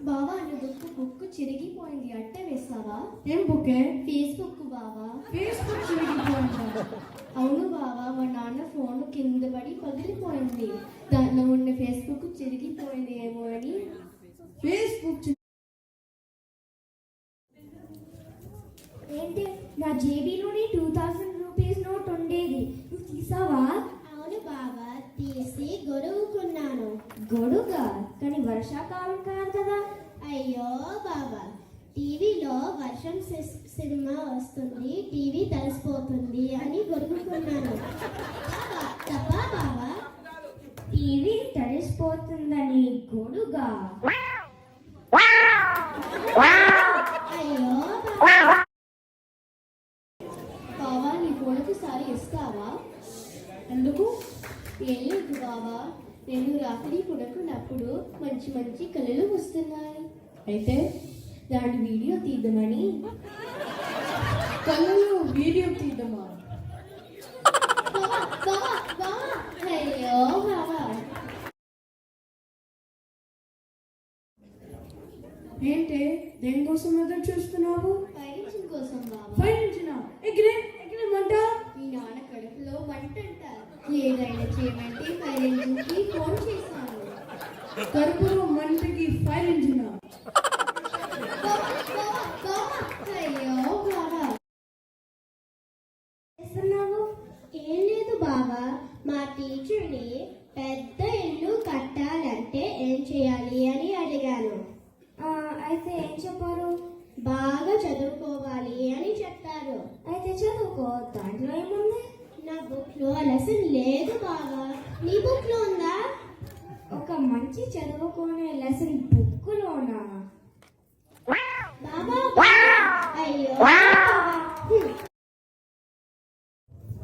బావా నీ బుక్ చిరిగిపోయింది, అట్టే వేస్తావా? ఏం బుక్కే? ఫేస్బుక్ బావా. ఫేస్బుక్ చిరిగిపోయిందా? అవును బావా, మా నాన్న ఫోన్ కింద పడి పగిలిపోయింది. దాంట్లో ఉన్న ఫేస్బుక్ చిరిగిపోయింది ఏమో అని. ఫేస్బుక్ ఏంటి, నా జేబీలోని 2000 రూపీస్ నోట్ ఉండేది, నువ్వు తీసావా? అవును బావా, తీసి గొడుగుకున్నాను. గొడుగా? కానీ వర్షాకాలం కాదు కదా. అయ్యో బాబా, టీవీలో వర్షం సినిమా వస్తుంది, టీవీ తడిసిపోతుంది అని గొడుగుకున్నాను. తప్ప బాబా? టీవీ తడిసిపోతుందని గొడుగా? అయ్యో బాబా, నీ ఫోన్కి సారి ఇస్తావా? ఎందుకు? ఏం లేదు బాబా, నేను రాత్రి పడుకున్నప్పుడు మంచి మంచి కళలు వస్తున్నాయి. అయితే దాని వీడియో తీద్దామని. కళ్ళలో వీడియో తీద్దామా? అయ్యో బాబా, ఏంటే దేనికోసం ఎదురు చూస్తున్నావు? పైరించిన కోసం బాబా. పైనుంచిన ఎగిరేమంట? మీ నాన్న కడుపులో మంట అంటారు. ఏదైనా చేయమంటే ఫైర్ ఇంజిన్కి ఫోన్ చేశాను. కడుపులో మంటకి ఫైర్ ఇంజిన్? అయ్యో బాబా. చేస్తున్నావు? ఏం లేదు బాబా, మా టీచర్ని పెద్ద ఇల్లు కట్టాలంటే ఏం చేయాలి అని అడిగాను. అయితే ఏం చెప్పారు? బాగా చదువుకోవాలి అని చెప్పారు. అయితే చదువుకో, దాంట్లో ఏముంది? నా బుక్ లో లెసన్ లేదు బాబా, నీ బుక్ లో ఉందా? ఒక మంచి చదువుకునే లెసన్ బుక్కులోనా? బాబా అయ్యో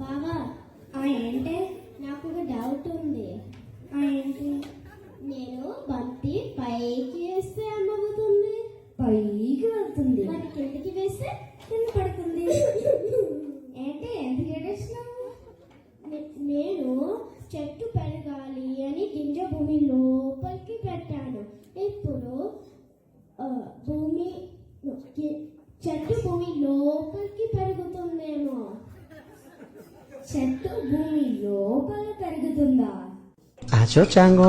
బాబా, ఏంటి? నాకు ఒక డౌట్ ఉంది. ఏంటి? నేను బంతి పైకి వేస్తే ఏమవుతుంది? పైకి వెళ్తుంది. మరి కిందకి వేస్తే కింద పడుతుంది. ఏంటి, ఎందుకు ఏడేస్తున్నావు? నేను చెట్టు పెరగాలి అని గింజ భూమి లోపలికి పెట్టాను. ఇప్పుడు చెట్టు భూమి లోపలికి పెరుగుతుందేమో. చెట్టు భూమి లోపల పెరుగుతుందా? Acho chango